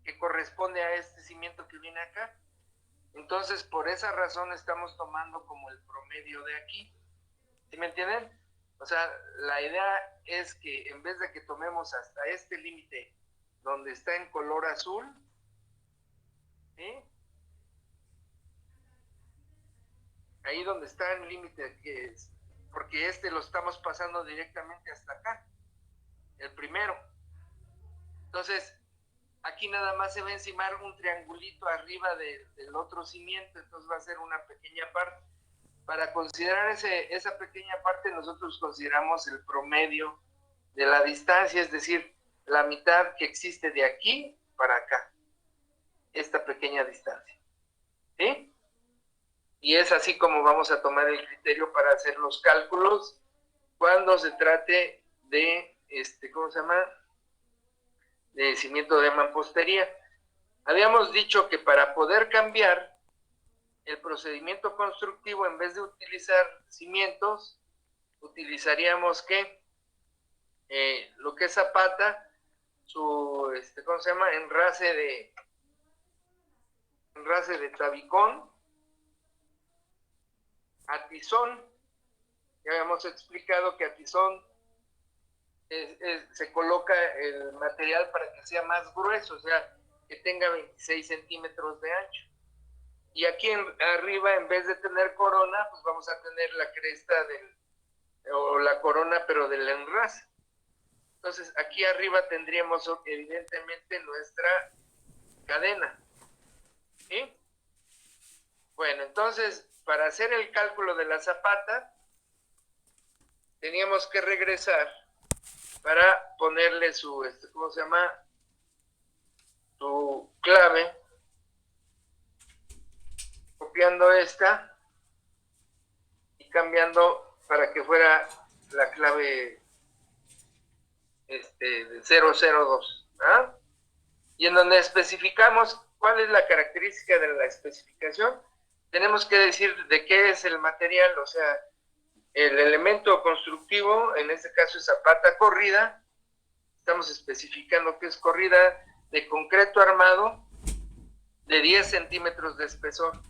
que corresponde a este cimiento que viene acá. Entonces, por esa razón estamos tomando como el promedio de aquí. ¿Sí me entienden? O sea, la idea es que en vez de que tomemos hasta este límite donde está en color azul, ¿sí? Ahí donde está el límite, que es, porque este lo estamos pasando directamente hasta acá, el primero. Entonces, aquí nada más se va a encimar un triangulito arriba del otro cimiento, entonces va a ser una pequeña parte. Para considerar esa pequeña parte, nosotros consideramos el promedio de la distancia, es decir, la mitad que existe de aquí para acá, esta pequeña distancia. ¿Sí? Y es así como vamos a tomar el criterio para hacer los cálculos cuando se trate de, ¿cómo se llama? De cimiento de mampostería. Habíamos dicho que para poder cambiar el procedimiento constructivo, en vez de utilizar cimientos, utilizaríamos ¿qué? Lo que es zapata, su, ¿cómo se llama? Enrase de tabicón, atizón. Ya habíamos explicado que atizón se coloca el material para que sea más grueso, o sea, que tenga 26 centímetros de ancho. Y aquí arriba, en vez de tener corona, pues vamos a tener la cresta o la corona, pero del enrase. Entonces, aquí arriba tendríamos evidentemente nuestra cadena. ¿Sí? Bueno, entonces, para hacer el cálculo de la zapata, teníamos que regresar para ponerle su, ¿cómo se llama? Su clave, copiando esta y cambiando para que fuera la clave de 002. ¿Ah? Y en donde especificamos cuál es la característica de la especificación, tenemos que decir de qué es el material, o sea, el elemento constructivo, en este caso es zapata corrida, estamos especificando que es corrida de concreto armado de 10 centímetros de espesor,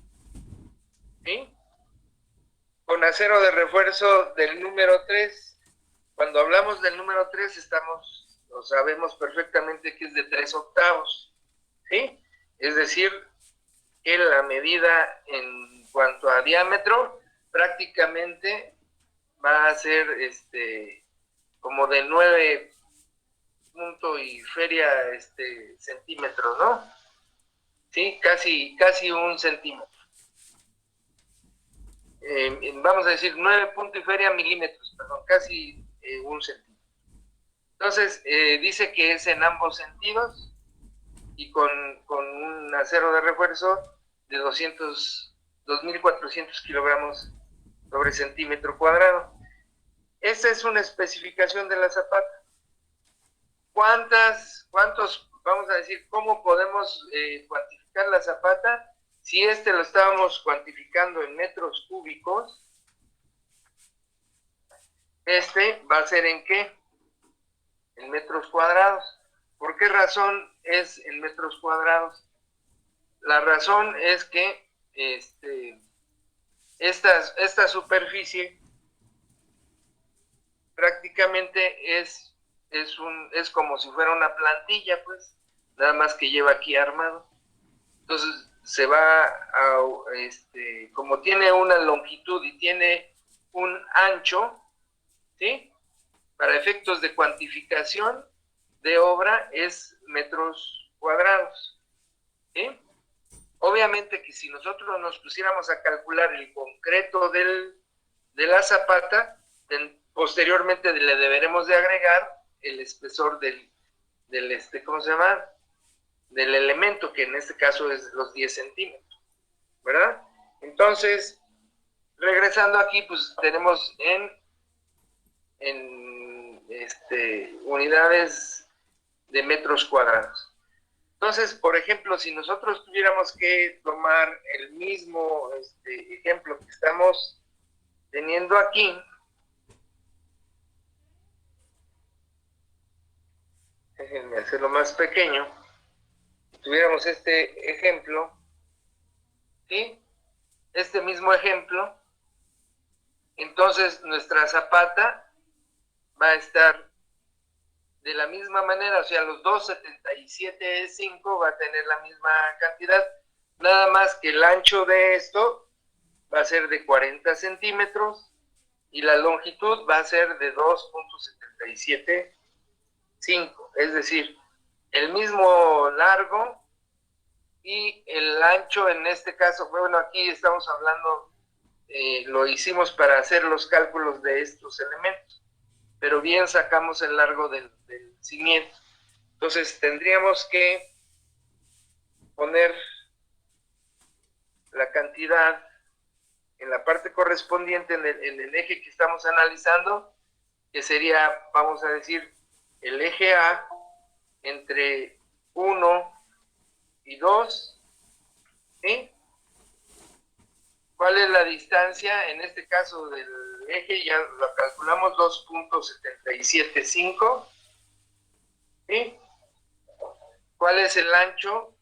¿sí? Con acero de refuerzo del número 3. Cuando hablamos del número 3, sabemos perfectamente que es de 3 octavos, ¿sí? Es decir, que la medida en cuanto a diámetro prácticamente va a ser como de 9 punto y feria centímetros, ¿no? Sí, casi un centímetro. Vamos a decir 9 punto y feria milímetros, perdón, casi un centímetro. Entonces, dice que es en ambos sentidos y con un acero de refuerzo de 2.400 kilogramos sobre centímetro cuadrado. Esta es una especificación de la zapata. ¿Cuántos, vamos a decir, cómo podemos cuantificar la zapata? Si lo estábamos cuantificando en metros cúbicos, va a ser ¿en qué? En metros cuadrados. ¿Por qué razón es en metros cuadrados? La razón es que esta superficie prácticamente es como si fuera una plantilla, pues, nada más que lleva aquí armado. Entonces se va a, como tiene una longitud y tiene un ancho, ¿sí? Para efectos de cuantificación de obra es metros cuadrados, ¿sí? Obviamente que si nosotros nos pusiéramos a calcular el concreto de la zapata, posteriormente le deberemos de agregar el espesor del ¿cómo se llama? Del elemento, que en este caso es los 10 centímetros, ¿verdad? Entonces, regresando aquí, pues tenemos en unidades de metros cuadrados. Entonces, por ejemplo, si nosotros tuviéramos que tomar el mismo ejemplo que estamos teniendo aquí, déjenme hacerlo más pequeño. tuviéramos este ejemplo, ¿sí? Este mismo ejemplo, entonces nuestra zapata va a estar de la misma manera, o sea, los 2,77,5 va a tener la misma cantidad, nada más que el ancho de esto va a ser de 40 centímetros y la longitud va a ser de 2,77,5, es decir, el mismo largo y el ancho en este caso, bueno, aquí estamos hablando, lo hicimos para hacer los cálculos de estos elementos, pero bien sacamos el largo del cimiento. Entonces tendríamos que poner la cantidad en la parte correspondiente en el eje que estamos analizando, que sería, vamos a decir, el eje A entre 1 y 2, ¿sí? ¿Cuál es la distancia? En este caso del eje ya lo calculamos, 2,775, ¿sí? ¿Cuál es el ancho?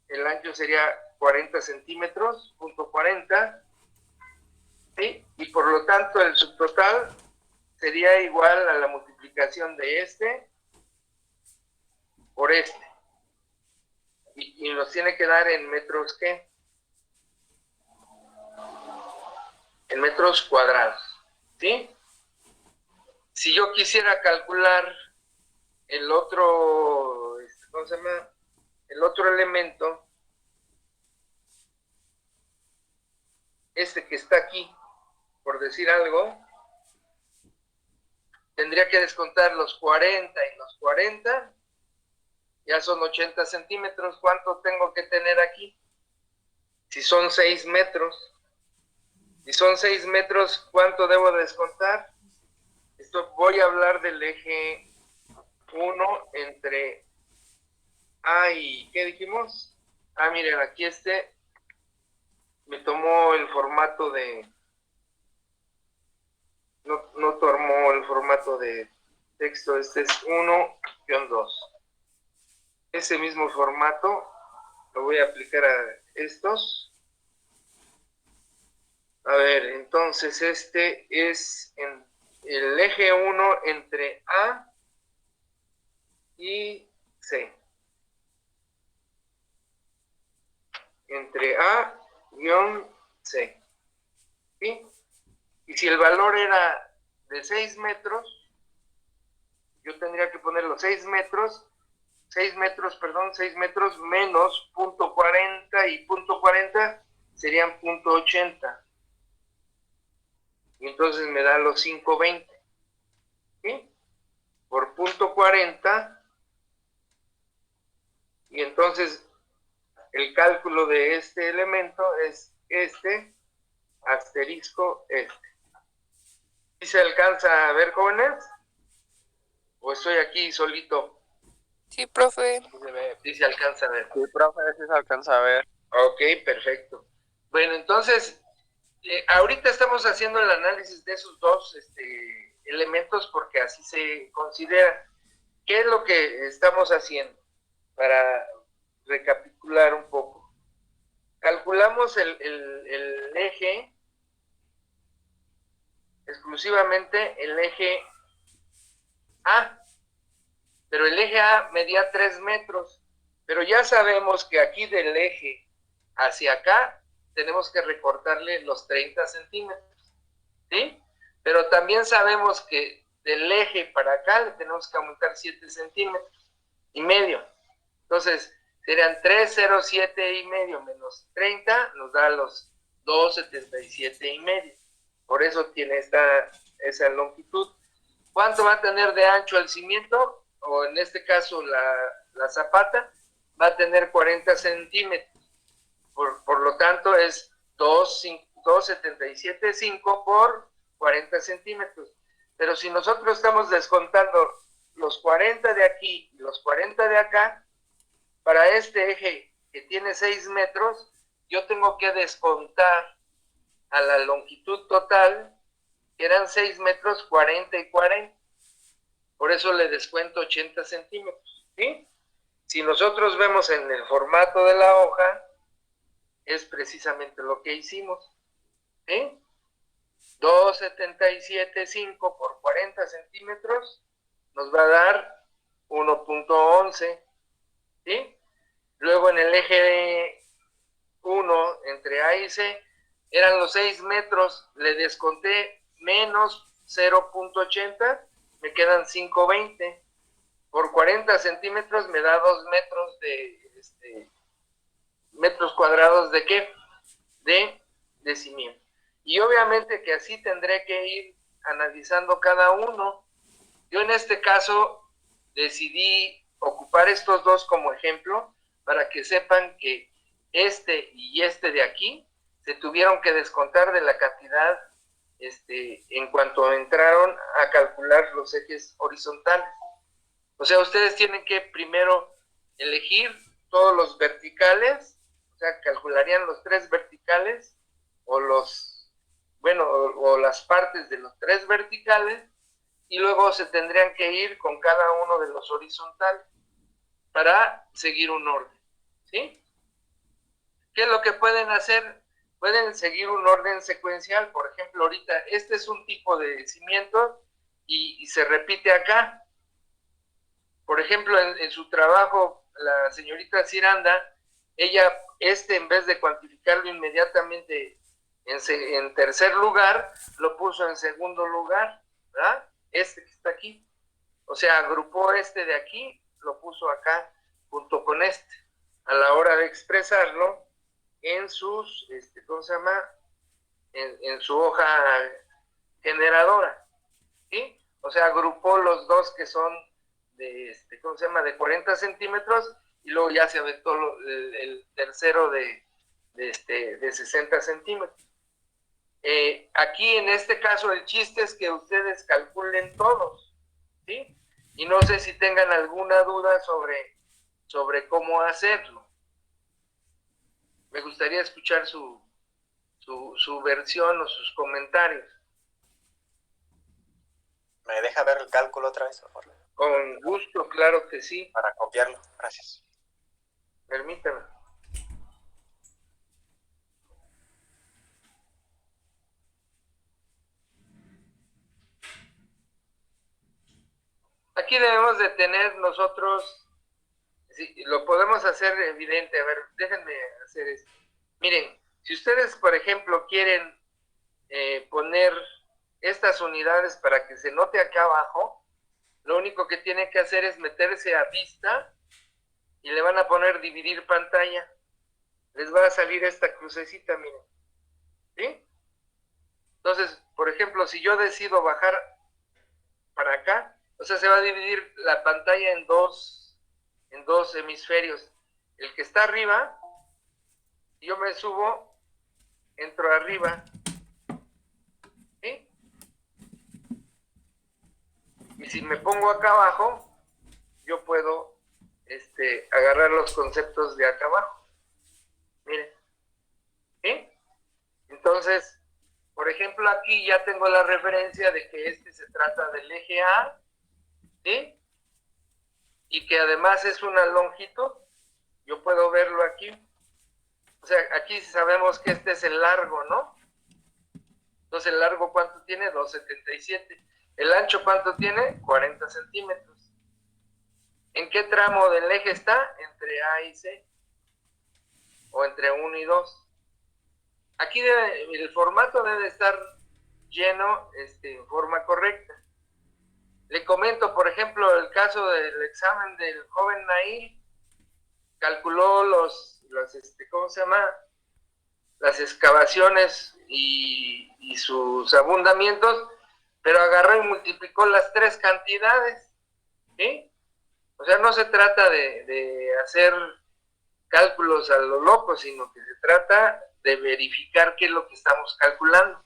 El ancho sería 40 centímetros, punto 40, ¿sí? Y por lo tanto el subtotal sería igual a la multiplicación de este por este. Y nos tiene que dar en metros, ¿qué? En metros cuadrados, ¿sí? Si yo quisiera calcular el otro, ¿cómo se llama? El otro elemento, este que está aquí, por decir algo, tendría que descontar los 40 y los 40, ya son 80 centímetros. ¿Cuánto tengo que tener aquí? Si son 6 metros. Si son 6 metros, ¿cuánto debo descontar? Esto voy a hablar del eje 1 entre A y, ¿qué dijimos? Ah, miren, aquí me tomó el formato de, no tomó el formato de texto, este es 1-2. Ese mismo formato lo voy a aplicar a estos. A ver, entonces este es el eje 1 entre A y C. Entre A-C. ¿Sí? Y si el valor era de 6 metros, yo tendría que poner los 6 metros menos punto 40 y punto 40 serían punto 80. Y entonces me da los 520. ¿Sí? Por punto 40. Y entonces el cálculo de este elemento es este asterisco este. ¿Sí se alcanza a ver, jóvenes? ¿O estoy aquí solito? Sí, profe. Sí se alcanza a ver. Sí, profe, sí se alcanza a ver. Ok, perfecto. Bueno, entonces, ahorita estamos haciendo el análisis de esos dos elementos porque así se considera. ¿Qué es lo que estamos haciendo? Para recapitular un poco. Calculamos el eje, exclusivamente el eje A, pero el eje A medía 3 metros, pero ya sabemos que aquí del eje hacia acá tenemos que recortarle los 30 centímetros, ¿sí? Pero también sabemos que del eje para acá le tenemos que aumentar 7 centímetros y medio. Entonces, serían 307 y medio menos 30, nos da los 277 y medio. Por eso tiene esa longitud. ¿Cuánto va a tener de ancho el cimiento? O en este caso la zapata va a tener 40 centímetros. Por lo tanto es 2,77,5 por 40 centímetros. Pero si nosotros estamos descontando los 40 de aquí y los 40 de acá, para este eje que tiene 6 metros, yo tengo que descontar a la longitud total, que eran 6 metros, 40 y 40. Por eso le descuento 80 centímetros, ¿sí? Si nosotros vemos en el formato de la hoja, es precisamente lo que hicimos. 2,77,5 por 40 centímetros nos va a dar 1.11. ¿Sí? Luego en el eje 1, entre A y C, eran los 6 metros, le desconté menos 0.80, me quedan 5.20. Por 40 centímetros me da 2 metros de metros cuadrados de ¿qué? De cimiento. Y obviamente que así tendré que ir analizando cada uno. Yo en este caso decidí ocupar estos dos como ejemplo para que sepan que este y este de aquí se tuvieron que descontar de la cantidad en cuanto entraron a calcular los ejes horizontales. O sea, ustedes tienen que primero elegir todos los verticales, o sea, calcularían los 3 verticales o o las partes de los 3 verticales, y luego se tendrían que ir con cada uno de los horizontales para seguir un orden, ¿sí? ¿Qué es lo que pueden hacer? Pueden seguir un orden secuencial. Por ejemplo, ahorita este es un tipo de cimiento y se repite acá. Por ejemplo, en su trabajo, la señorita Ciranda, ella, en vez de cuantificarlo inmediatamente en tercer lugar, lo puso en segundo lugar, ¿verdad? Este que está aquí. O sea, agrupó este de aquí, lo puso acá junto con este. A la hora de expresarlo en sus, ¿cómo se llama? En su hoja generadora, ¿sí? O sea, agrupó los dos que son ¿cómo se llama? De 40 centímetros, y luego ya se aventó el tercero de 60 centímetros. Aquí en este caso el chiste es que ustedes calculen todos, ¿sí? Y no sé si tengan alguna duda sobre cómo hacerlo. Me gustaría escuchar su versión o sus comentarios. ¿Me deja ver el cálculo otra vez, por favor? Con gusto, claro que sí. Para copiarlo, gracias. Permítame. Aquí debemos de tener nosotros, sí, lo podemos hacer evidente. A ver, déjenme hacer esto. Miren, si ustedes, por ejemplo, quieren poner estas unidades para que se note acá abajo, lo único que tienen que hacer es meterse a vista y le van a poner dividir pantalla. Les va a salir esta crucecita, miren. ¿Sí? Entonces, por ejemplo, si yo decido bajar para acá, o sea, se va a dividir la pantalla en dos hemisferios. El que está arriba, yo me subo, entro arriba, ¿sí? Y si me pongo acá abajo, yo puedo agarrar los conceptos de acá abajo. Miren, ¿sí? Entonces, por ejemplo, aquí ya tengo la referencia de que se trata del eje A, ¿sí? Y que además es una longitud. Yo puedo verlo aquí. O sea, aquí sabemos que este es el largo, ¿no? Entonces, ¿el largo cuánto tiene? 2,77. ¿El ancho cuánto tiene? 40 centímetros. ¿En qué tramo del eje está? Entre A y C. O entre 1 y 2. Aquí el formato debe estar lleno en forma correcta. Le comento, por ejemplo, el caso del examen del joven Nail. Calculó ¿cómo se llama? Las excavaciones y sus abundamientos, pero agarró y multiplicó las 3 cantidades, ¿sí? O sea, no se trata de hacer cálculos a lo loco, sino que se trata de verificar qué es lo que estamos calculando.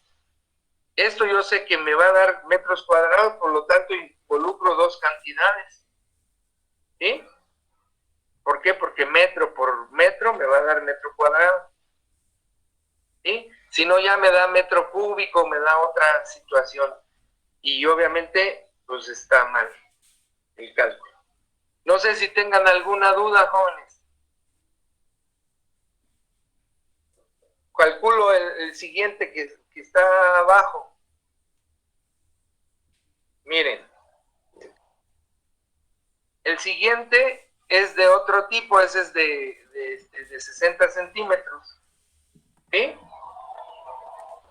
Esto yo sé que me va a dar metros cuadrados, por lo tanto involucro 2 cantidades, ¿sí? ¿Por qué? Porque metro por metro me va a dar metro cuadrado, ¿sí? Si no, ya me da metro cúbico, me da otra situación. Y obviamente, pues está mal el cálculo. No sé si tengan alguna duda, jóvenes. Calculo el siguiente que está abajo. Miren. El siguiente es de otro tipo, ese es de 60 centímetros. ¿Sí?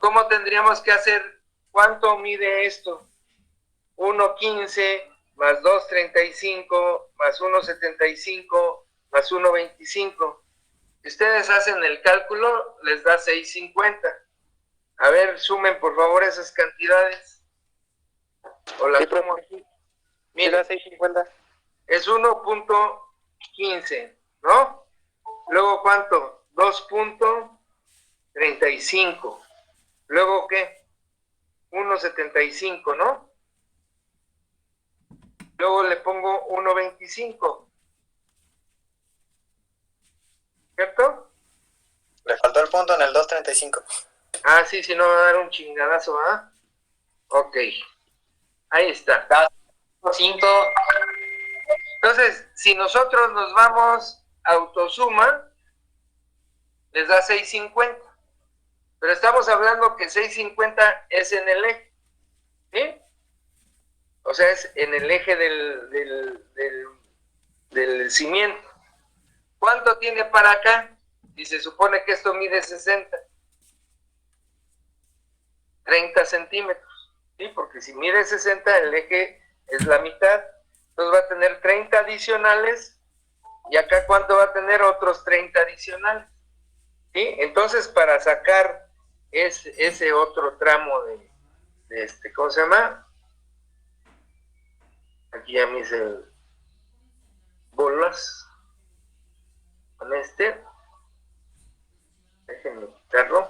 ¿Cómo tendríamos que hacer? ¿Cuánto mide esto? 1,15 más 2,35 más 1,75 más 1,25. Si ustedes hacen el cálculo, les da 6,50. A ver, sumen por favor esas cantidades. O las sumo aquí. Miren, 650. es 1,15, ¿no? Luego, ¿cuánto? 2,35. Luego, ¿qué? 1,75, ¿no? Luego le pongo 1,25. ¿Cierto? Le faltó el punto en el 235. Ah, sí, si no va a dar un chingadazo, ¿ah? Ok. Ahí está. 5. Entonces, si nosotros nos vamos a autosuma, les da 6,50. Pero estamos hablando que 6,50 es en el eje. ¿Sí? O sea, es en el eje del cimiento. ¿Cuánto tiene para acá? Si se supone que esto mide 60. 30 centímetros. ¿Sí? Porque si mide 60, el eje es la mitad. Entonces va a tener 30 adicionales. Y acá, ¿cuánto va a tener? Otros 30 adicionales. ¿Sí? Entonces, para sacar ese otro tramo de ¿cómo se llama? Aquí ya me hice bolas con este. Déjenme quitarlo.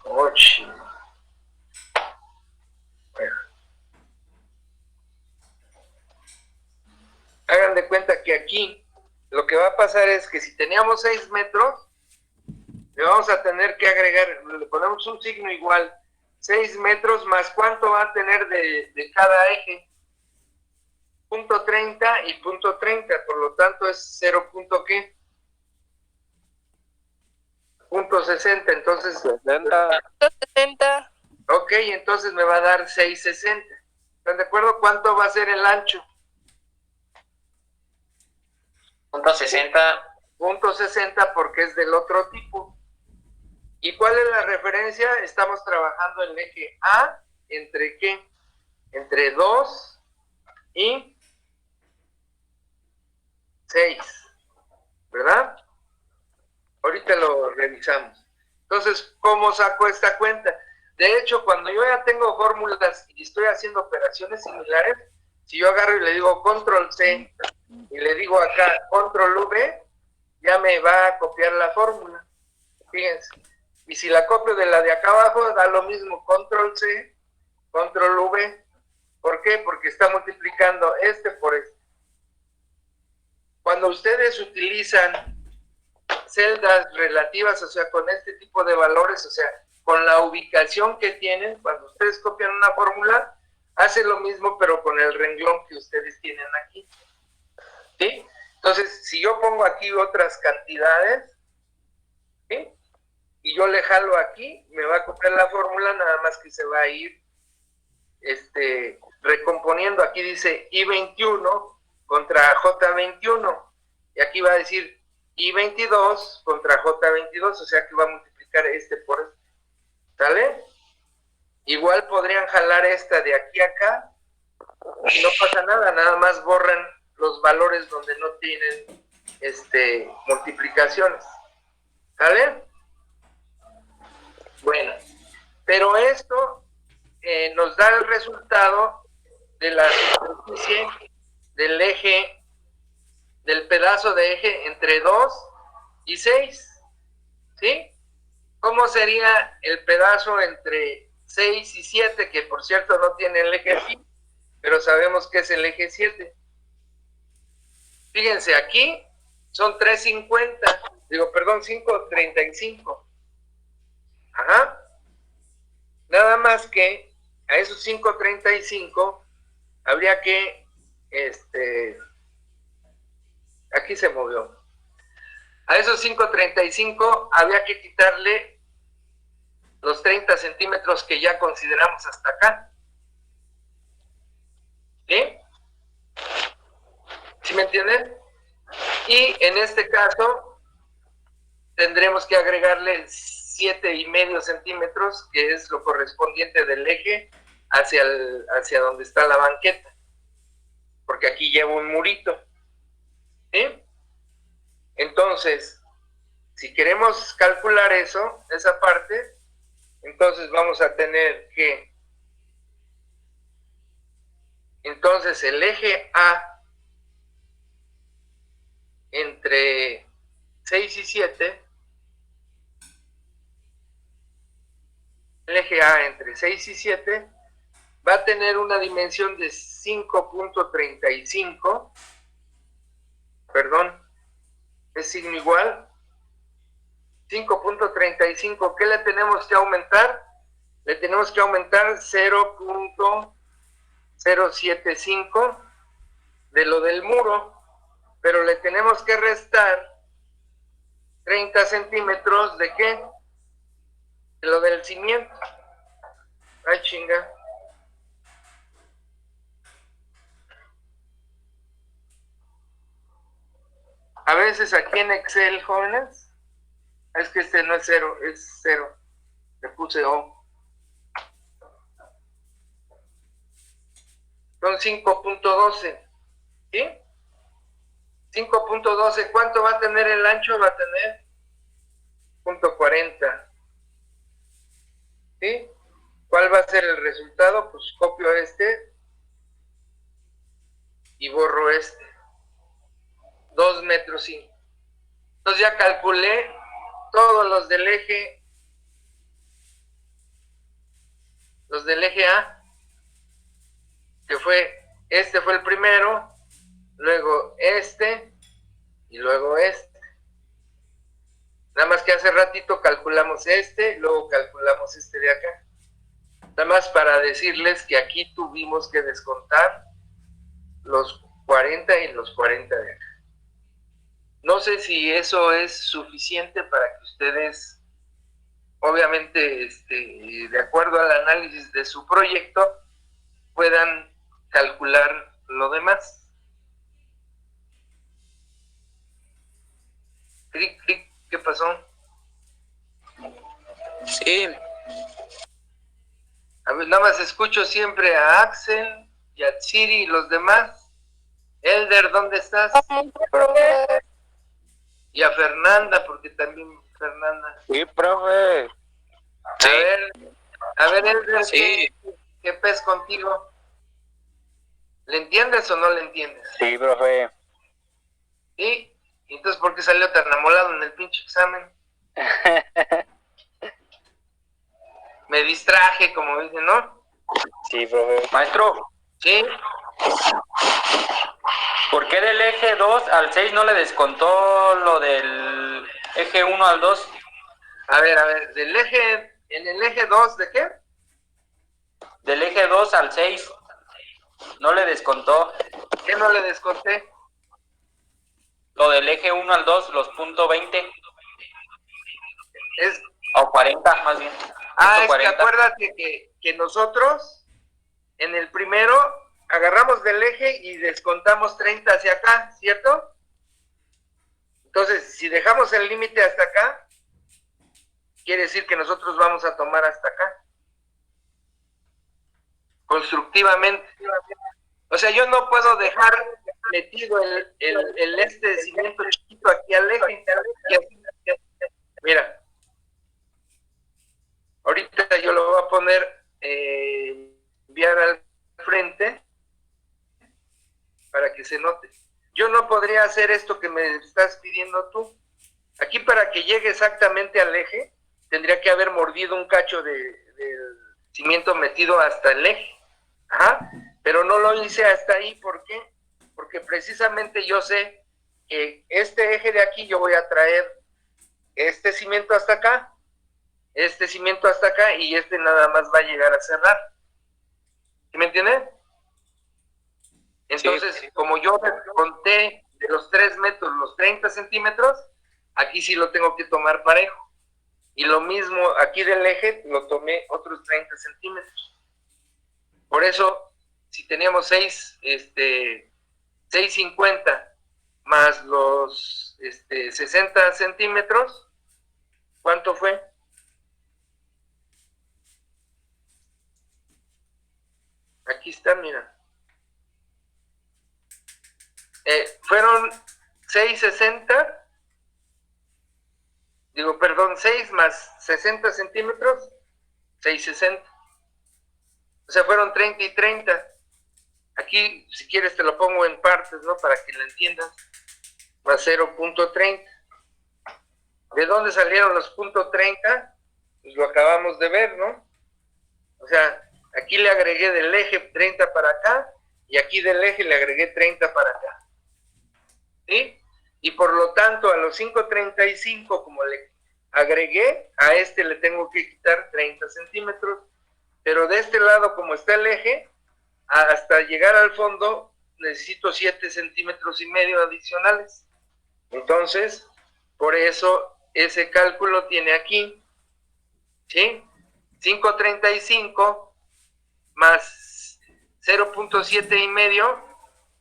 Ochi. Bueno. Hagan de cuenta que aquí lo que va a pasar es que si teníamos 6 metros, le vamos a tener que agregar, le ponemos un signo igual, 6 metros más cuánto va a tener de cada eje. Punto 30 y punto 30, por lo tanto es 0. ¿Qué? Punto 60, entonces 60. 60. ok, entonces me va a dar 6,60. ¿Están de acuerdo? ¿Cuánto va a ser el ancho? Punto 60. Punto 60 porque es del otro tipo. ¿Y cuál es la referencia? Estamos trabajando el eje A, ¿entre qué? Entre 2 y 6, ¿verdad? Ahorita lo revisamos. Entonces, ¿cómo saco esta cuenta? De hecho, cuando yo ya tengo fórmulas y estoy haciendo operaciones similares, si yo agarro y le digo control C y le digo acá control V, ya me va a copiar la fórmula. Fíjense. Y si la copio de la de acá abajo, da lo mismo, control C, control V. ¿Por qué? Porque está multiplicando este por este. Cuando ustedes utilizan celdas relativas, o sea, con este tipo de valores, o sea, con la ubicación que tienen, cuando ustedes copian una fórmula, hace lo mismo, pero con el renglón que ustedes tienen aquí. ¿Sí? Entonces, si yo pongo aquí otras cantidades, ¿sí? Y yo le jalo aquí, me va a copiar la fórmula, nada más que se va a ir recomponiendo. Aquí dice I21 contra J21, y aquí va a decir I22 contra J22, o sea que va a multiplicar este por este. ¿Sale? Igual podrían jalar esta de aquí a acá, y no pasa nada, nada más borran los valores donde no tienen multiplicaciones. ¿Sale? Bueno, pero esto nos da el resultado de la superficie del eje, del pedazo de eje entre 2 y 6, ¿sí? ¿Cómo sería el pedazo entre 6 y 7, que por cierto no tiene el eje aquí, pero sabemos que es el eje 7? Fíjense, aquí son 350, digo, perdón, 535. Ajá. Nada más que a esos 535 habría que aquí se movió. A esos 5.35 había que quitarle los 30 centímetros que ya consideramos hasta acá. ¿Sí? ¿Sí me entienden? Y en este caso tendremos que agregarle 7,5 centímetros, que es lo correspondiente del eje hacia donde está la banqueta, porque aquí lleva un murito. ¿Sí? Entonces, si queremos calcular eso, esa parte, entonces vamos a tener que, entonces el eje A entre 6 y 7, el eje A entre 6 y 7 va a tener una dimensión de 5.35, perdón, es signo igual, 5.35, ¿qué le tenemos que aumentar? Le tenemos que aumentar 0.075 de lo del muro, pero le tenemos que restar 30 centímetros de ¿qué? De lo del cimiento. Ay, chinga. A veces aquí en Excel, jóvenes, es que este no es 0, es 0. Le puse O. Son 5.12. ¿Sí? 5.12, ¿cuánto va a tener el ancho? Va a tener 0.40. ¿Sí? ¿Cuál va a ser el resultado? Pues copio este y borro este. 2 metros 5. Entonces ya calculé todos los del eje A, que este fue el primero, luego este y luego este. Nada más que hace ratito calculamos este, luego calculamos este de acá. Nada más para decirles que aquí tuvimos que descontar los 40 y los 40 de acá. No sé si eso es suficiente para que ustedes, obviamente, de acuerdo al análisis de su proyecto, puedan calcular lo demás. Clic, clic, ¿qué pasó? Sí. A ver, nada más escucho siempre a Axel y a Siri y los demás. Elder, ¿dónde estás? Y a Fernanda, porque también Fernanda. Sí, profe. Sí. A ver, Elder, Sí. ¿qué pez contigo? ¿Le entiendes o no le entiendes? Sí, profe. ¿Sí? ¿Y entonces por qué salió tan amolado en el pinche examen? Me distraje, como dicen, ¿no? Sí, profe. Maestro, Sí. ¿por qué del eje 2 al 6 no le descontó lo del eje 1 al 2? A ver, en el eje 2, ¿de qué? Del eje 2 al 6 no le descontó ¿Qué no le desconté? lo del eje 1 al 2, los .20 Es, o 40 más bien. es que 40. acuérdate que nosotros en el primero agarramos del eje y descontamos 30 hacia acá, ¿cierto? Entonces, si dejamos el límite hasta acá, quiere decir que nosotros vamos a tomar hasta acá. Constructivamente. O sea, yo no puedo dejar metido el cimiento chiquito aquí al eje. Mira, ahorita yo lo voy a poner, enviar al frente para que se note. Yo no podría hacer esto que me estás pidiendo tú. Aquí, para que llegue exactamente al eje, tendría que haber mordido un cacho del cimiento metido hasta el eje. Ajá. Pero no lo hice hasta ahí. ¿Por qué? Porque precisamente yo sé que este eje de aquí yo voy a traer este cimiento hasta acá, este cimiento hasta acá, y este nada más va a llegar a cerrar. ¿Sí me entienden? Entonces, Sí. como yo conté de los 3 metros los 30 centímetros, aquí sí lo tengo que tomar parejo. Y lo mismo aquí del eje lo tomé otros 30 centímetros. Por eso, si teníamos 6.50 más los 60 centímetros, ¿cuánto fue? Aquí está, mira. Fueron 6.60, digo, perdón, 6 más 60 centímetros, 6.60. O sea, fueron 30 y 30. Aquí, si quieres, te lo pongo en partes, ¿no? Para que lo entiendas. Más 0.30. ¿De dónde salieron los .30? Pues lo acabamos de ver, ¿no? O sea, aquí le agregué del eje 30 para acá y aquí del eje le agregué 30 para acá. ¿Sí? Y por lo tanto, a los 5.35, como le agregué, a le tengo que quitar 30 centímetros. Pero de este lado, como está el eje, hasta llegar al fondo necesito 7 centímetros y medio adicionales. Entonces, por eso ese cálculo tiene aquí, ¿sí? 5.35 más 0.7 y medio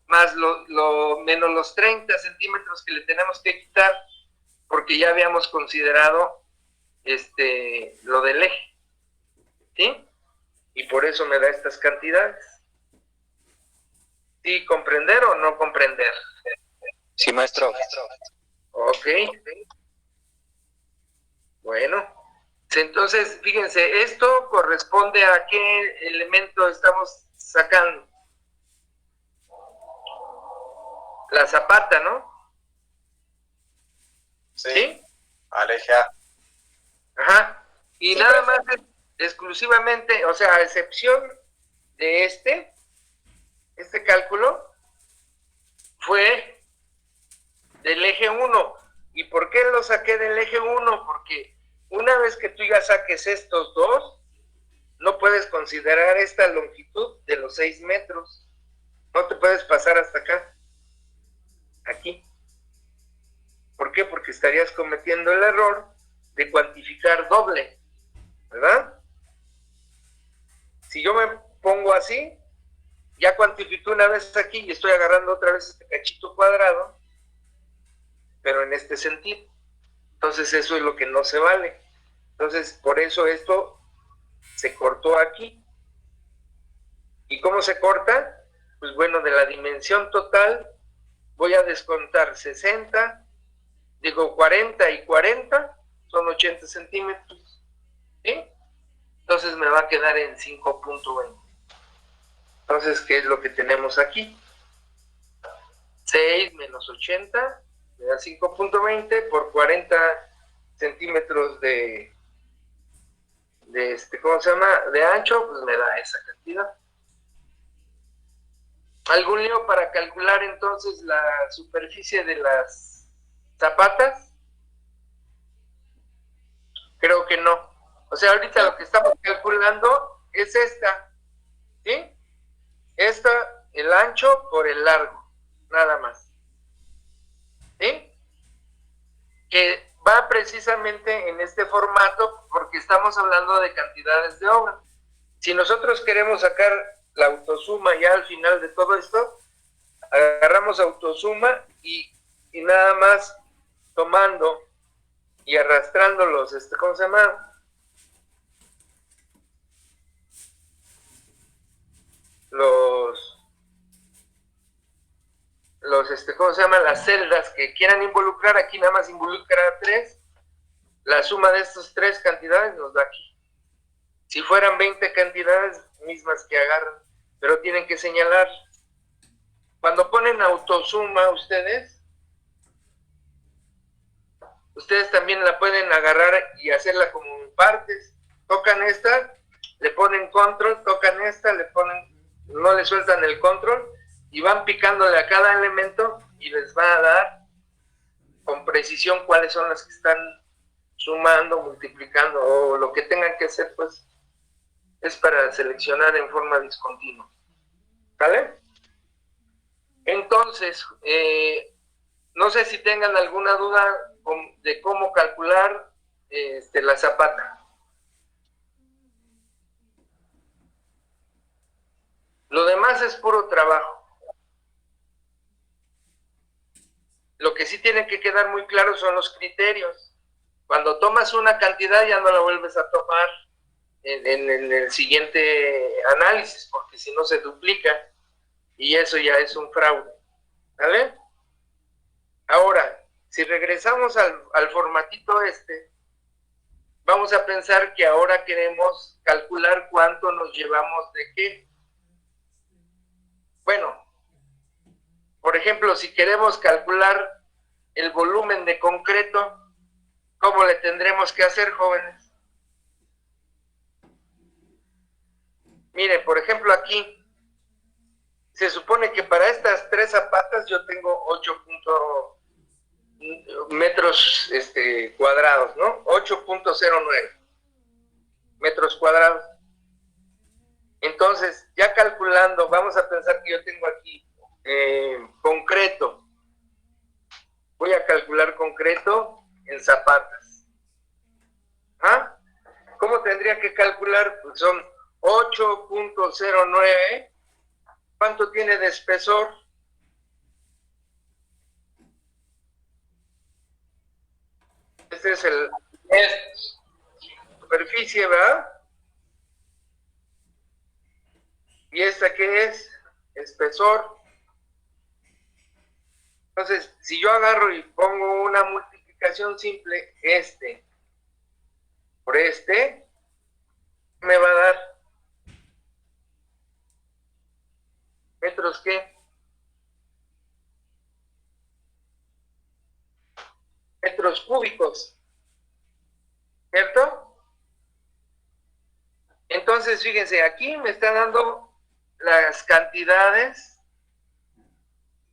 más menos los 30 centímetros que le tenemos que quitar porque ya habíamos considerado lo del eje, ¿sí? Y por eso me da estas cantidades. ¿Sí comprender o no comprender? Sí, maestro. Ok. Bueno. Entonces, fíjense, esto corresponde a qué elemento estamos sacando. La zapata, ¿no? Sí. Al eje A. Ajá. Y Sí, nada profe. más exclusivamente, o sea, a excepción de este cálculo, fue del eje 1. ¿Y por qué lo saqué del eje 1? Porque una vez que tú ya saques estos dos, no puedes considerar esta longitud de los 6 metros. No te puedes pasar hasta acá. Aquí. ¿Por qué? Porque estarías cometiendo el error de cuantificar doble, ¿verdad? Si yo me pongo así, ya cuantifiqué una vez aquí y estoy agarrando otra vez este cachito cuadrado, pero en este sentido. Entonces eso es lo que no se vale. Entonces, por eso esto se cortó aquí. ¿Y cómo se corta? Pues bueno, de la dimensión total voy a descontar 40 y 40, son 80 centímetros, ¿sí? Entonces me va a quedar en 5.20. Entonces, ¿qué es lo que tenemos aquí? 6 menos 80, me da 5.20 por 40 centímetros de ¿cómo se llama? De ancho, pues me da esa cantidad. ¿Algún lío para calcular entonces la superficie de las zapatas? Creo que no. O sea, ahorita lo que estamos calculando es esta, ¿sí? Esta, el ancho por el largo, nada más. ¿Sí? Que va precisamente en este formato porque estamos hablando de cantidades de obra. Si nosotros queremos sacar la autosuma ya al final de todo esto, agarramos autosuma y nada más tomando y arrastrando los, ¿cómo se llama? ¿Cómo se llama? Las celdas que quieran involucrar, aquí nada más involucra 3, la suma de estas 3 cantidades nos da aquí. Si fueran 20 cantidades, mismas que agarran, pero tienen que señalar. Cuando ponen autosuma ustedes también la pueden agarrar y hacerla como en partes. Tocan esta, le ponen control, tocan esta, no le sueltan el control y van picándole a cada elemento y les va a dar con precisión cuáles son las que están sumando, multiplicando o lo que tengan que hacer, pues es para seleccionar en forma discontinua. ¿Vale? Entonces, no sé si tengan alguna duda de cómo calcular la zapata. Lo demás es puro trabajo. Lo que sí tiene que quedar muy claro son los criterios. Cuando tomas una cantidad ya no la vuelves a tomar en el siguiente análisis, porque si no se duplica y eso ya es un fraude. ¿Vale? Ahora, si regresamos al formatito vamos a pensar que ahora queremos calcular cuánto nos llevamos de qué. Bueno, por ejemplo, si queremos calcular el volumen de concreto, ¿cómo le tendremos que hacer, jóvenes? Miren, por ejemplo, aquí se supone que para estas 3 zapatas yo tengo 8 metros cuadrados, ¿no? 8.09 metros cuadrados. Entonces, ya calculando, vamos a pensar que yo tengo aquí concreto. Voy a calcular concreto en zapatas. ¿Ah? ¿Cómo tendría que calcular? Pues son 8.09. ¿Cuánto tiene de espesor? Este es superficie, ¿verdad? ¿Y esta qué es? Espesor. Entonces, si yo agarro y pongo una multiplicación simple, por me va a dar metros ¿qué? Metros cúbicos, ¿cierto? Entonces, fíjense, aquí me está dando las cantidades.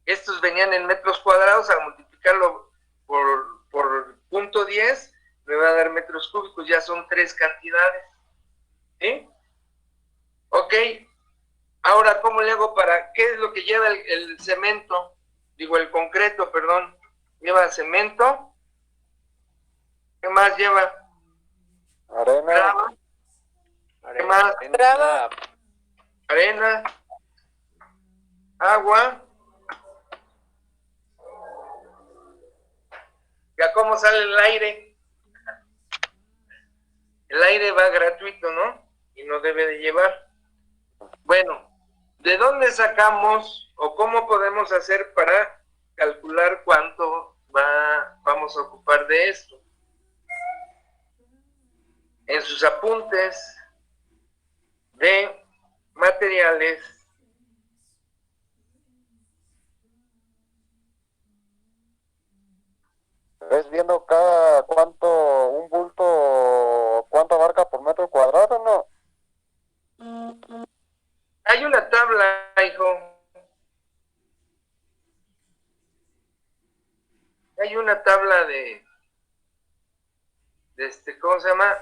Estos venían en metros cuadrados, al multiplicarlo por 0.10, me va a dar metros cúbicos, ya son 3 cantidades. ¿Sí? Ok. Ahora, ¿cómo le hago qué es lo que lleva el cemento? Digo, el concreto, perdón. Lleva cemento. ¿Qué más lleva? Arena. Grava. ¿Qué más? Grava. Arena. Agua. ¿Ya cómo sale el aire? El aire va gratuito, ¿no? Y no debe de llevar. Bueno, ¿de dónde sacamos o cómo podemos hacer para calcular cuánto vamos a ocupar de esto? En sus apuntes de materiales, ¿Ves viendo cada un bulto, cuánto abarca por metro cuadrado, no? hay una tabla, hijo. Hay una tabla de ¿cómo se llama?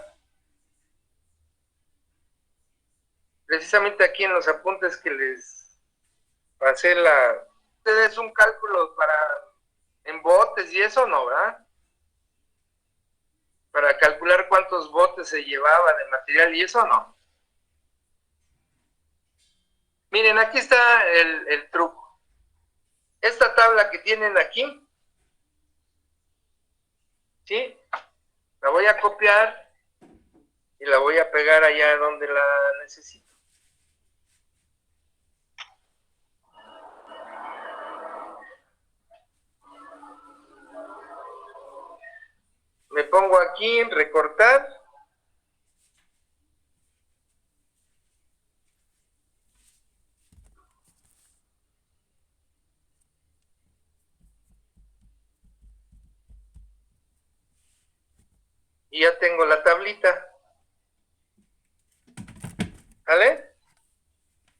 Precisamente aquí en los apuntes que les pasé es un cálculo en botes y eso no, ¿verdad? Para calcular cuántos botes se llevaba de material y eso no. Miren, aquí está el truco. Esta tabla que tienen aquí, ¿sí? La voy a copiar y la voy a pegar allá donde la necesito. Me pongo aquí en recortar. Y ya tengo la tablita. ¿Vale?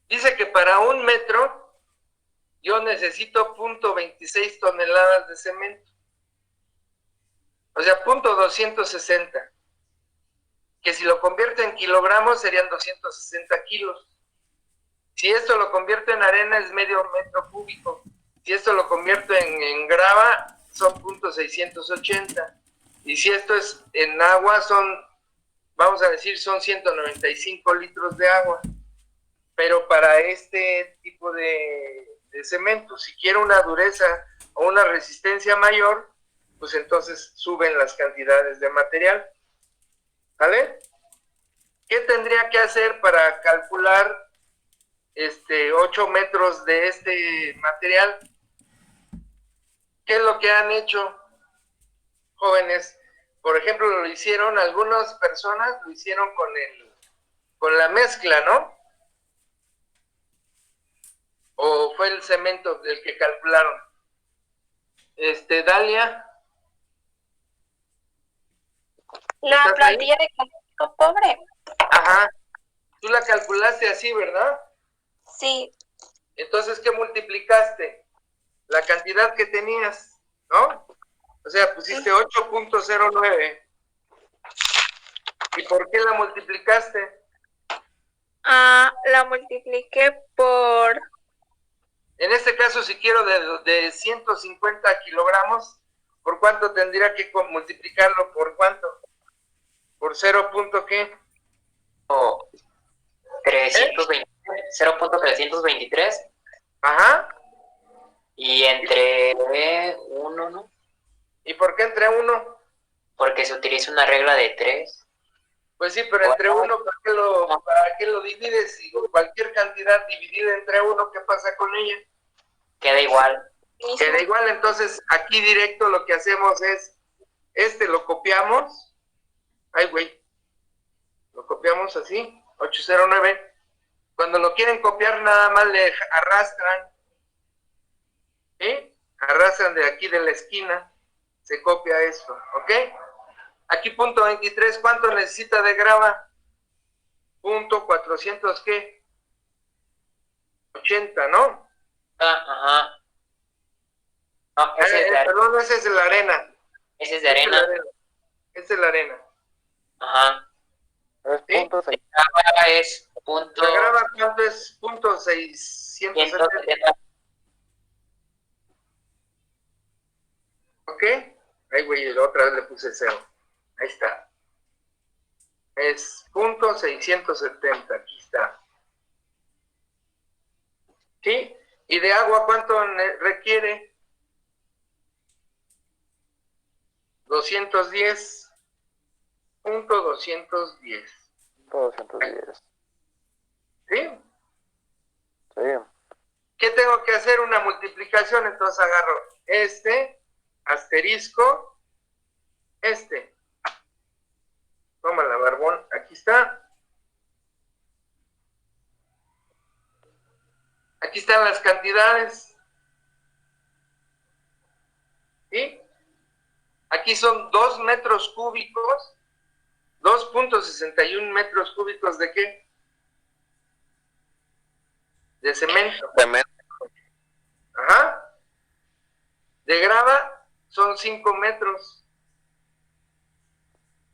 Dice que para 1 metro yo necesito 0.26 toneladas de cemento. O sea, 0.260. Que si lo convierto en kilogramos serían 260 kilos. Si esto lo convierto en arena es medio metro cúbico. Si esto lo convierto en grava, son 0.680. Y si esto es en agua, vamos a decir, son 195 litros de agua. Pero para este tipo de cemento, si quiero una dureza o una resistencia mayor, pues entonces suben las cantidades de material. ¿Vale? ¿Qué tendría que hacer para calcular 8 metros de este material? ¿Qué es lo que han hecho, jóvenes? Por ejemplo, lo hicieron, algunas personas lo hicieron con la mezcla, ¿no? ¿O fue el cemento el que calcularon? Dalia. La plantilla de cálculo pobre. Ajá. Tú la calculaste así, ¿verdad? Sí. Entonces, ¿qué multiplicaste? La cantidad que tenías, ¿no? O sea, pusiste 8.09. ¿Y por qué la multiplicaste? La multipliqué por... En este caso, si quiero de 150 kilogramos, ¿por cuánto tendría que multiplicarlo? ¿Por cuánto? ¿Por 0. qué? 0.323. Ajá. Y entre 1, ¿no? ¿Y por qué entre 1? Porque se utiliza una regla de 3. Pues sí, pero entre 1, ¿para qué lo divides? Si cualquier cantidad dividida entre 1, ¿qué pasa con ella? Queda igual. Queda igual, entonces aquí directo lo que hacemos es, lo copiamos, lo copiamos así, 809, cuando lo quieren copiar nada más le arrastran, ¿sí? Arrastran de aquí de la esquina, se copia esto, ¿ok? Aquí punto 23, ¿cuánto necesita de grava? Punto 400, ¿qué? 80, ¿no? Ajá. No, ese es de arena. Perdón, ese es de la arena. Ese es de arena. Esa es la arena. Ajá. Es punto seis. Ahora es punto... ¿La grava cuánto es? Punto 670. 170. ¿Ok? Ahí, güey, otra vez le puse 0. Ahí está. Es punto 670, aquí está. ¿Sí? ¿Y de agua cuánto requiere? 210. Punto 210. 210. ¿Sí? Sí. ¿Qué tengo que hacer? Una multiplicación, entonces agarro asterisco, Toma la barbón, aquí está. Aquí están las cantidades. ¿Sí? Aquí son 2 metros cúbicos, 2.61 metros cúbicos ¿de qué? De cemento. Ajá. De grava son 5 metros.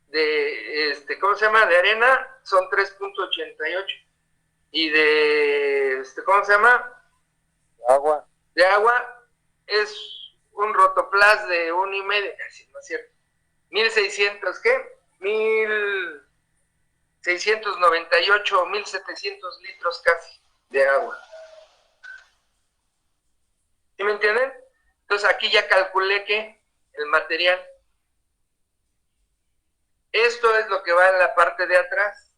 De, ¿cómo se llama? De arena son 3.88. Y de, ¿cómo se llama? Agua. De agua es un rotoplas de 1,5, casi, ¿no es cierto? 1,600, ¿qué? 1,698, 1,700 litros casi de agua. ¿Sí me entienden? Entonces aquí ya calculé que el material. Esto es lo que va en la parte de atrás.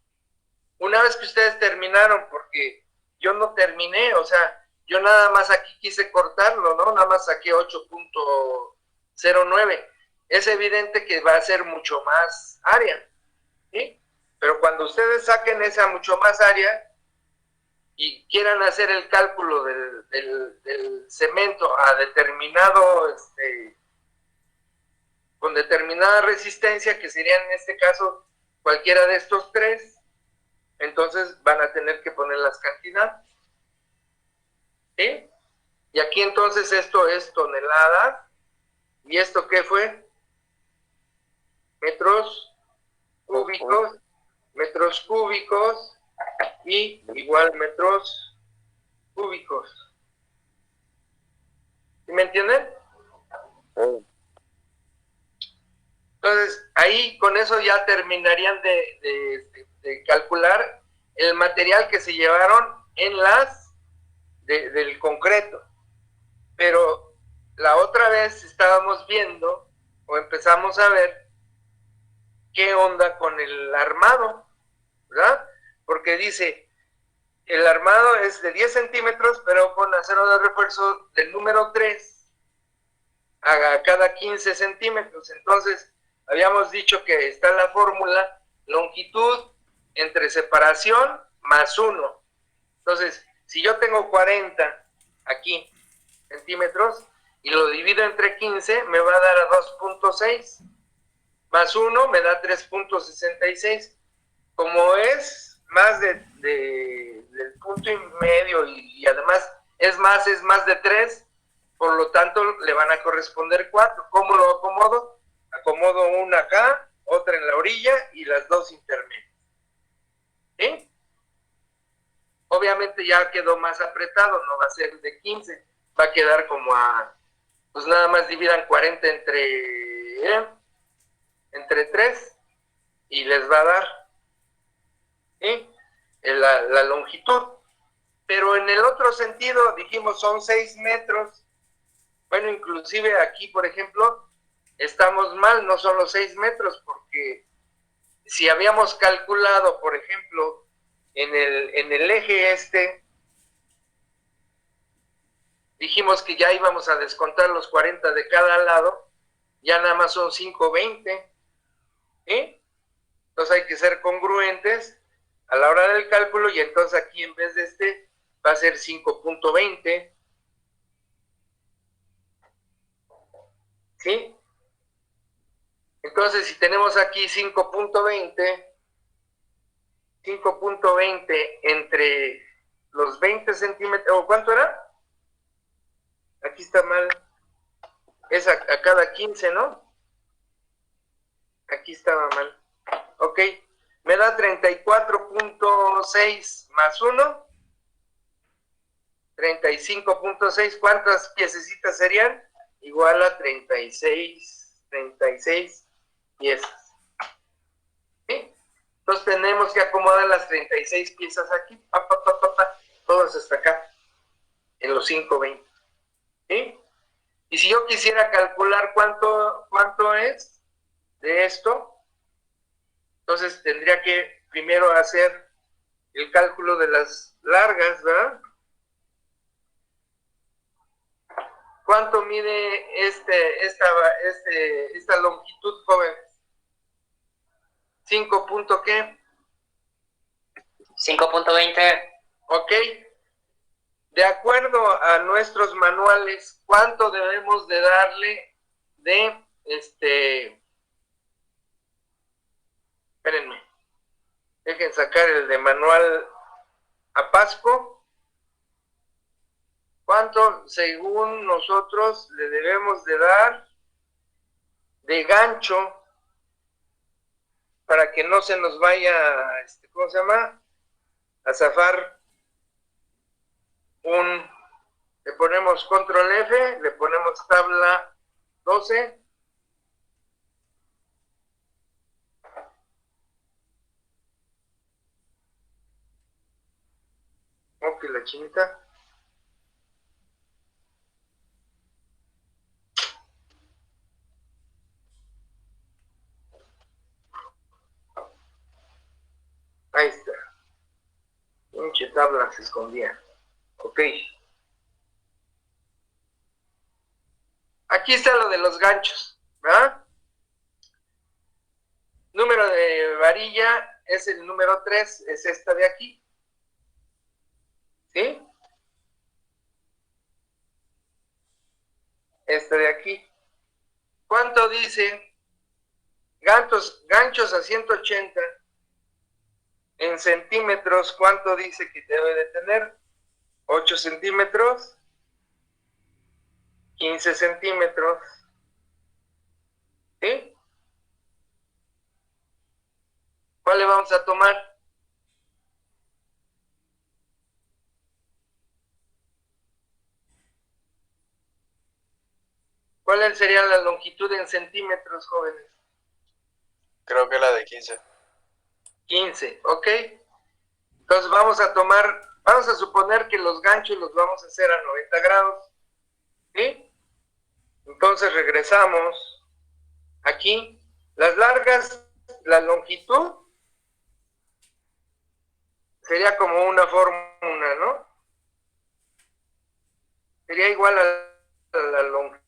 Una vez que ustedes terminaron, porque yo no terminé, o sea, yo nada más aquí quise cortarlo, ¿no? Nada más saqué 8.09. Es evidente que va a ser mucho más área, ¿sí? Pero cuando ustedes saquen esa mucho más área y quieran hacer el cálculo del cemento a determinado, con determinada resistencia, que sería en este caso cualquiera de estos tres, entonces van a tener que poner las cantidades. ¿Sí? Y aquí entonces esto es toneladas. ¿Y esto qué fue? Metros cúbicos y igual metros cúbicos. ¿Sí me entienden? Sí. Entonces, ahí con eso ya terminarían de calcular el material que se llevaron en las del concreto. Pero la otra vez estábamos viendo o empezamos a ver qué onda con el armado, ¿verdad? Porque dice, el armado es de 10 centímetros, pero con acero de refuerzo del número 3 a cada 15 centímetros. Entonces, habíamos dicho que está la fórmula longitud entre separación más 1. Entonces, si yo tengo 40 aquí centímetros y lo divido entre 15, me va a dar a 2.6 más 1 me da 3.66. Como es más del punto y medio y además es más de 3, por lo tanto le van a corresponder 4. ¿Cómo lo acomodo? Acomodo una acá, otra en la orilla y las dos intermedias. ¿Sí? Obviamente ya quedó más apretado, no va a ser de 15, va a quedar como pues nada más dividan 40 entre 3 y les va a dar la longitud. Pero en el otro sentido, dijimos, son 6 metros. Bueno, inclusive aquí, por ejemplo, estamos mal, no son los 6 metros, porque si habíamos calculado, por ejemplo, en el eje dijimos que ya íbamos a descontar los 40 de cada lado, ya nada más son 5.20, Entonces hay que ser congruentes a la hora del cálculo, y entonces aquí en vez de va a ser 5.20, ¿sí? Entonces si tenemos aquí 5.20 entre los 20 centímetros, ¿o cuánto era? Aquí está mal, es a cada 15, ¿no? Aquí estaba mal. Ok, me da 34.6 más 1, 35.6. ¿Cuántas piececitas serían? Igual a 36 piezas. ¿Sí? Entonces tenemos que acomodar las 36 piezas aquí, todas hasta acá, en los 5.20. ¿Sí? Y si yo quisiera calcular cuánto es de esto, entonces tendría que primero hacer el cálculo de las largas, ¿verdad? ¿Cuánto mide esta longitud, jóvenes? 5 punto ¿qué? 5.20. Ok. De acuerdo a nuestros manuales, ¿cuánto debemos de darle de espérenme, dejen sacar el de manual a Pasco? ¿Cuánto, según nosotros, le debemos de dar de gancho para que no se nos vaya, ¿cómo se llama? A zafar le ponemos control F, le ponemos tabla 12. Ok, la chinita. Ahí está. Pinche tabla se escondía. Ok. Aquí está lo de los ganchos, ¿verdad? Número de varilla es el número 3, es esta de aquí. ¿Sí? Esta de aquí. ¿Cuánto dice? Ganchos a 180 en centímetros, ¿cuánto dice que debe de tener? 8 centímetros, 15 centímetros, ¿sí? ¿Cuál le vamos a tomar? ¿Cuál sería la longitud en centímetros, jóvenes? Creo que la de 15. 15, ¿ok? Entonces vamos a suponer que los ganchos los vamos a hacer a 90 grados, ¿sí? Entonces regresamos aquí. Las largas, la longitud sería como una fórmula, ¿no? Sería igual a la longitud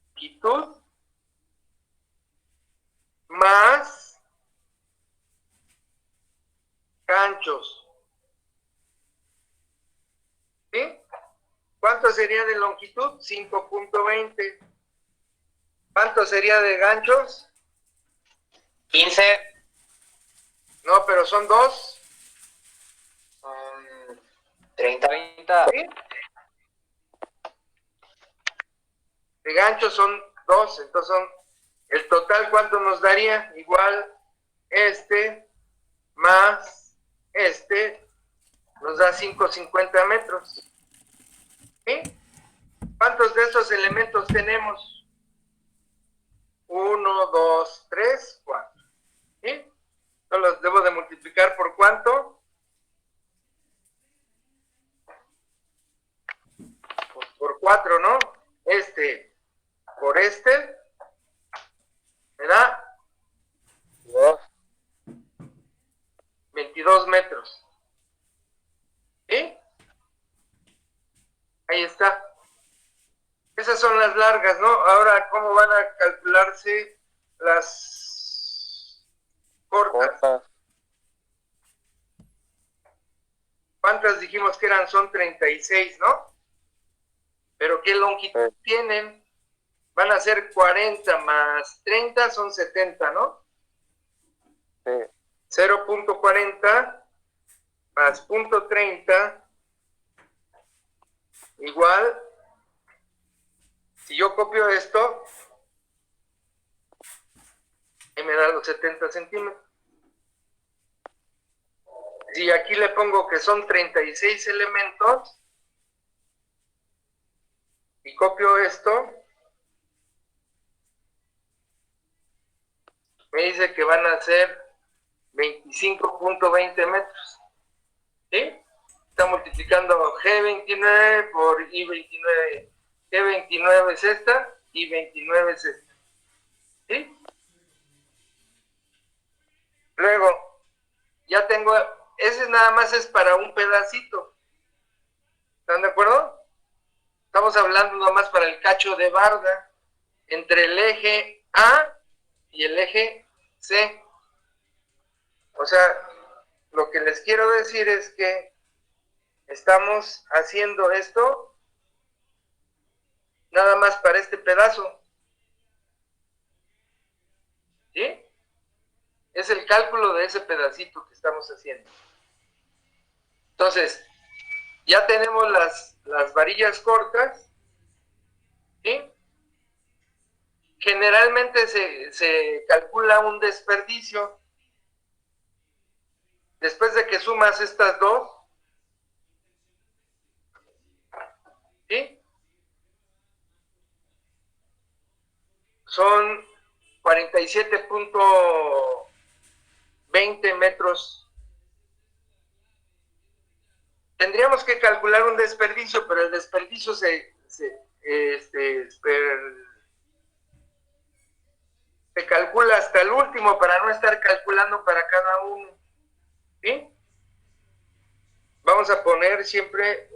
más ganchos. ¿Sí? ¿Cuánto sería de longitud? 5.20. ¿Cuánto sería de ganchos? 15. No, pero son 2. 30. ¿Sí? De ganchos son 2, entonces el total, ¿cuánto nos daría? Igual más nos da 550 metros. ¿Sí? ¿Cuántos de estos elementos tenemos? 1, 2, 3, 4. ¿Sí? Entonces los debo de multiplicar por ¿cuánto? Por 4, ¿no? Por me da 22 metros. ¿Sí? Ahí está. Esas son las largas, ¿no? Ahora, ¿cómo van a calcularse las cortas? ¿Cuántas dijimos que eran? Son 36, ¿no? Pero ¿qué longitud tienen? Van a ser 40 más 30 son 70, ¿no? Sí. 0.40 más 0.30 igual, si yo copio esto, me da los 70 centímetros. Si aquí le pongo que son 36 elementos y copio esto, me dice que van a ser 25.20 metros. ¿Sí? Está multiplicando G29 por I29. G29 es esta y 29 es esta. ¿Sí? Luego, ya tengo, ese nada más es para un pedacito. ¿Están de acuerdo? Estamos hablando nada más para el cacho de barda entre el eje A y el eje C. O sea, lo que les quiero decir es que estamos haciendo esto nada más para este pedazo. ¿Sí? Es el cálculo de ese pedacito que estamos haciendo. Entonces, ya tenemos las varillas cortas. ¿Sí? Generalmente se calcula un desperdicio. Después de que sumas estas dos, ¿sí? Son 47.20 metros. Tendríamos que calcular un desperdicio, pero el desperdicio se calcula hasta el último para no estar calculando para cada uno. ¿Sí? Vamos a poner siempre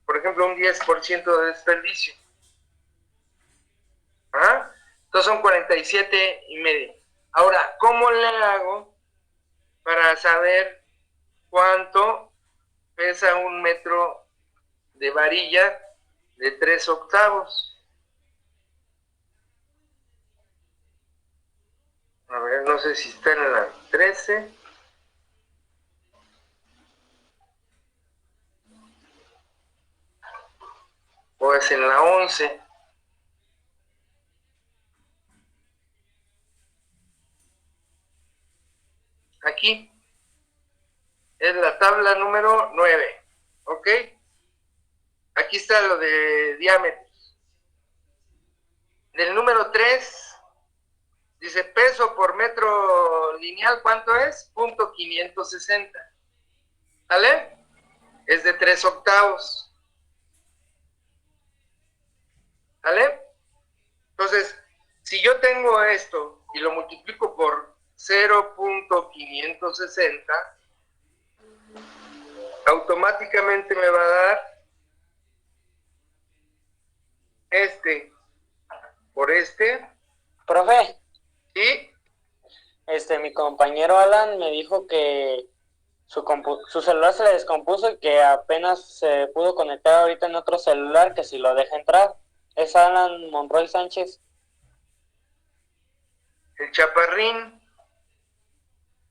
por ejemplo, un 10% de desperdicio. ¿Ah? Entonces son 47.5. Ahora, ¿cómo le hago para saber cuánto pesa un metro de varilla de 3/8? A ver, no sé si está en la 13. O es en la 11. Aquí es la tabla número 9. ¿Ok? Aquí está lo de diámetros. Del número 3, dice peso por metro lineal, ¿cuánto es? 0.560. ¿Vale? Es de 3 octavos. ¿Vale? Entonces, si yo tengo esto y lo multiplico por 0.560, automáticamente me va a dar este por este. Profe, Y mi compañero Alan me dijo que su celular se le descompuso y que apenas se pudo conectar ahorita en otro celular, que si lo deja entrar. Es Alan Monroy Sánchez. el chaparrín,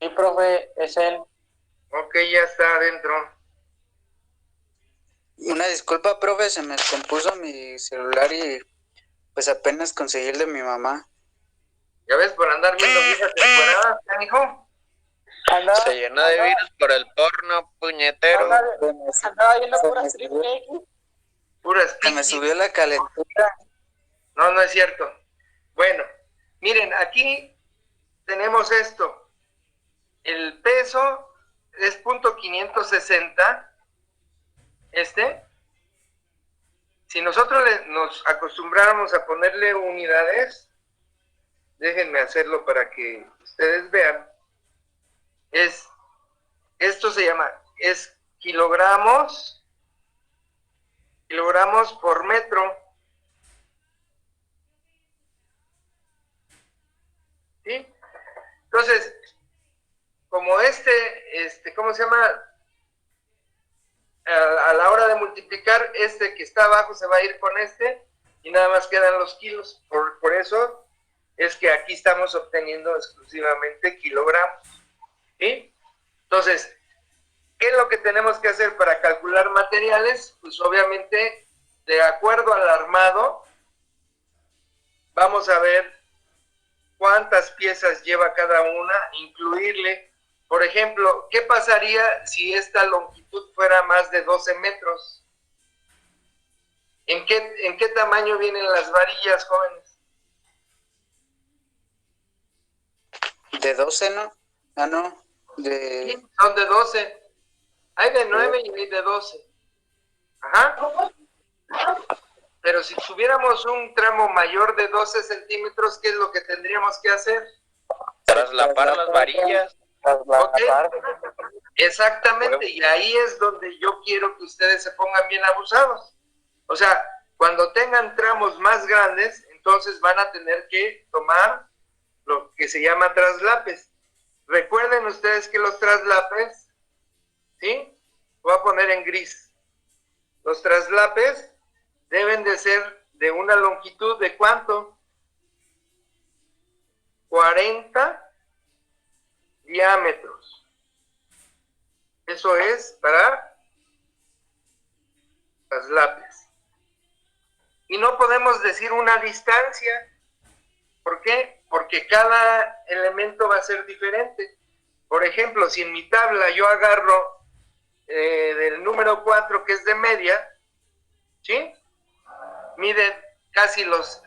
Sí, profe, es él. ok, ya está adentro. Una disculpa, profe, se me descompuso mi celular y pues apenas conseguí el de mi mamá. Ya ves, por andar viendo viejas encueradas, canijo. Se llenó de virus por el porno, puñetero. Andaba viendo puras triple X. Puras Se me piquis. subió la calentura. No, no es cierto. Bueno, miren, aquí tenemos esto. El peso es 0.560. Si nosotros nos acostumbráramos a ponerle unidades, déjenme hacerlo para que ustedes vean. Esto se llama, es kilogramos por metro. ¿Sí? Entonces, como ¿cómo se llama? A la hora de multiplicar, que está abajo se va a ir con y nada más quedan los kilos. Por eso es que aquí estamos obteniendo exclusivamente kilogramos. ¿Sí? Entonces, ¿qué es lo que tenemos que hacer para calcular materiales? Pues obviamente, de acuerdo al armado, vamos a ver cuántas piezas lleva cada una, incluirle. Por ejemplo, ¿qué pasaría si esta longitud fuera más de 12 metros? ¿En qué tamaño vienen las varillas, jóvenes? ¿De 12, no? Ah, no. Sí, son de 12. Hay de 9 y hay de 12. Ajá. Pero si tuviéramos un tramo mayor de 12 centímetros, ¿qué es lo que tendríamos que hacer? Traslapar las varillas. Okay. Exactamente, y ahí es donde yo quiero que ustedes se pongan bien abusados. O sea, cuando tengan tramos más grandes, entonces van a tener que tomar lo que se llama traslapes. Recuerden ustedes que los traslapes, ¿sí? Voy a poner en gris. Los traslapes deben de ser de una longitud de ¿cuánto? 40 diámetros. Eso es para traslapes. Y no podemos decir una distancia. ¿Por qué? Porque cada elemento va a ser diferente. Por ejemplo, si en mi tabla yo agarro del número 4, que es de media, ¿sí? Mide casi los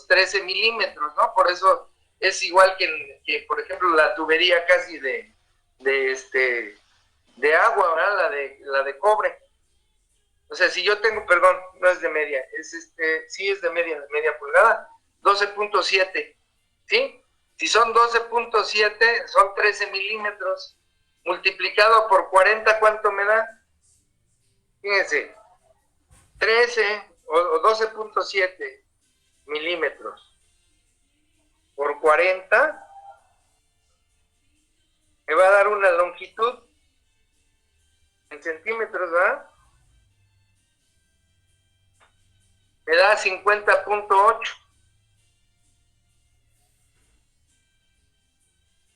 13 milímetros, ¿no? Por eso es igual que por ejemplo, la tubería casi de agua, ¿verdad? La de cobre. O sea, si yo tengo, perdón, no es de media, sí es de media pulgada, 12.7, ¿sí? Si son 12.7, son 13 milímetros, multiplicado por 40, ¿cuánto me da? Fíjense, 13 o 12.7 milímetros por 40, me va a dar una longitud en centímetros, ¿verdad? Me da 50.8.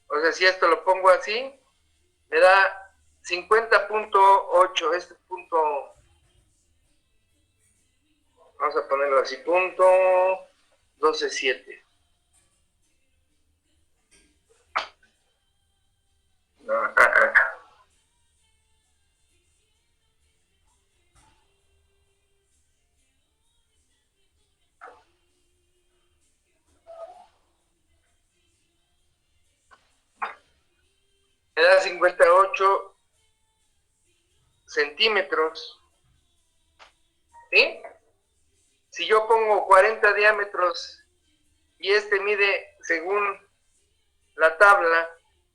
O sea, si esto lo pongo así, me da 50.8. Este punto, vamos a ponerlo así, punto 12.7. 58 centímetros. ¿Sí? Si yo pongo 40 diámetros y este mide, según la tabla,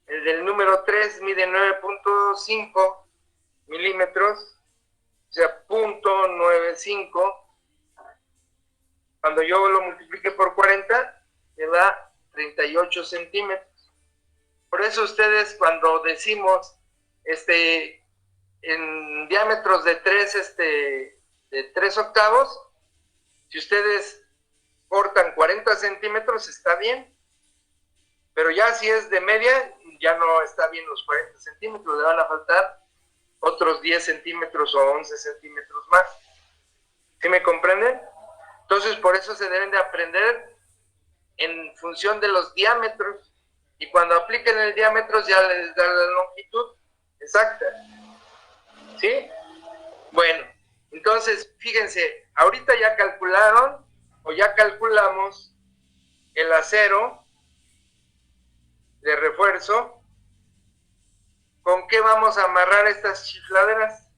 el del número 3 mide 9.5 milímetros, o sea, .95. Cuando yo lo multiplique por 40, me da 38 centímetros. Por eso ustedes, cuando decimos en diámetros de 3 octavos, si ustedes cortan 40 centímetros, está bien. Pero ya si es de media, ya no está bien los 40 centímetros, le van a faltar otros 10 centímetros o 11 centímetros más. ¿Sí me comprenden? Entonces, por eso se deben de aprender en función de los diámetros. Y cuando apliquen el diámetro, ya les da la longitud exacta. ¿Sí? Bueno, entonces, fíjense, ahorita ya calcularon, o ya calculamos el acero de refuerzo. ¿Con qué vamos a amarrar estas chifladeras?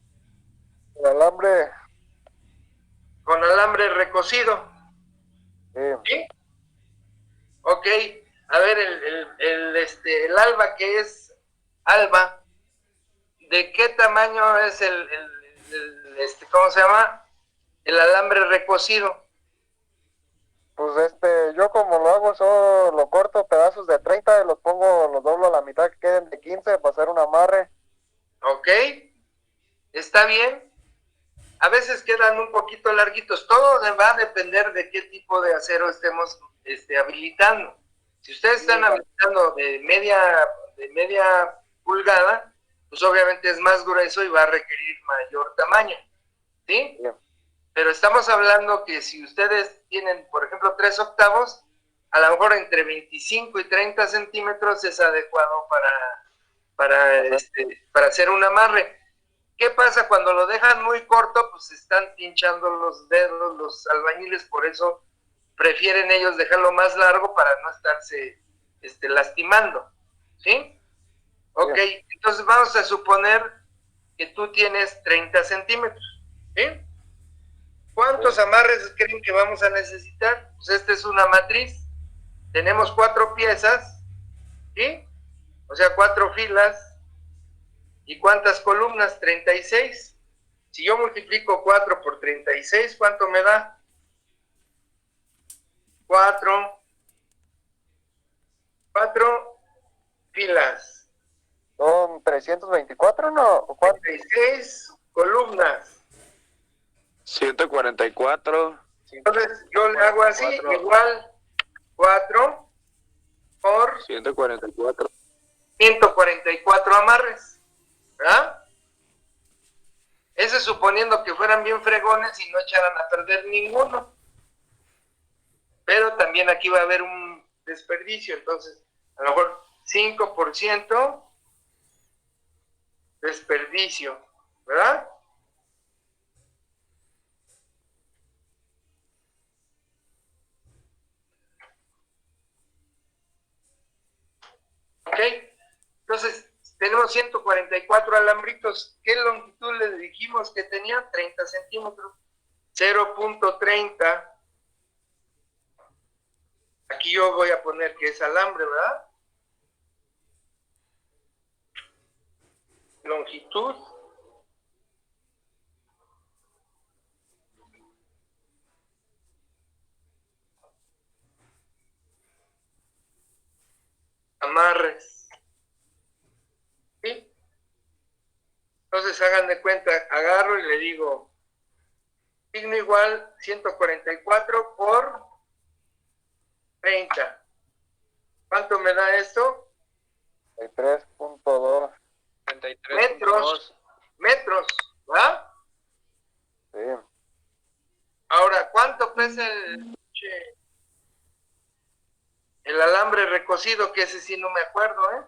El alambre. Con alambre recocido. ¿Sí? Ok. A ver, el alba, que es alba, ¿de qué tamaño es ¿cómo se llama? El alambre recocido. Pues yo como lo hago, solo lo corto pedazos de 30 y los doblo a la mitad que queden de 15 para hacer un amarre. Ok. ¿Está bien? A veces quedan un poquito larguitos. Todo va a depender de qué tipo de acero estemos habilitando. Si ustedes están habilitando de media pulgada, pues obviamente es más grueso y va a requerir mayor tamaño. ¿Sí? Bien. Pero estamos hablando que si ustedes tienen, por ejemplo, 3 octavos, a lo mejor entre 25 y 30 centímetros es adecuado para hacer un amarre. ¿Qué pasa? Cuando lo dejan muy corto, pues están pinchando los dedos los albañiles, por eso prefieren ellos dejarlo más largo para no estarse lastimando. ¿Sí? Ok, entonces vamos a suponer que tú tienes 30 centímetros. ¿Sí? ¿Cuántos amarres creen que vamos a necesitar? Pues esta es una matriz. Tenemos 4 piezas, ¿sí? O sea, 4 filas. ¿Y cuántas columnas? 36. Si yo multiplico 4 por 36, ¿cuánto me da? 4 filas. Son 324, ¿no? ¿O cuánto? 36 columnas. 144. Entonces yo le hago así, igual 4 por 144. 144 amarres, ¿verdad? Eso suponiendo que fueran bien fregones y no echaran a perder ninguno. Pero también aquí va a haber un desperdicio, entonces a lo mejor 5% desperdicio, ¿verdad? ¿Ok? Entonces, tenemos 144 alambritos. ¿Qué longitud les dijimos que tenía? 30 centímetros. 0.30. Aquí yo voy a poner que es alambre, ¿verdad? Longitud. Amarres. ¿Sí? Entonces hagan de cuenta, agarro y le digo, signo igual 144 por 30. ¿Cuánto me da esto? 33.2. 33.2. Metros, ¿verdad? Sí. Ahora, ¿cuánto pesa el alambre recocido? Que ese sí no me acuerdo, ¿eh?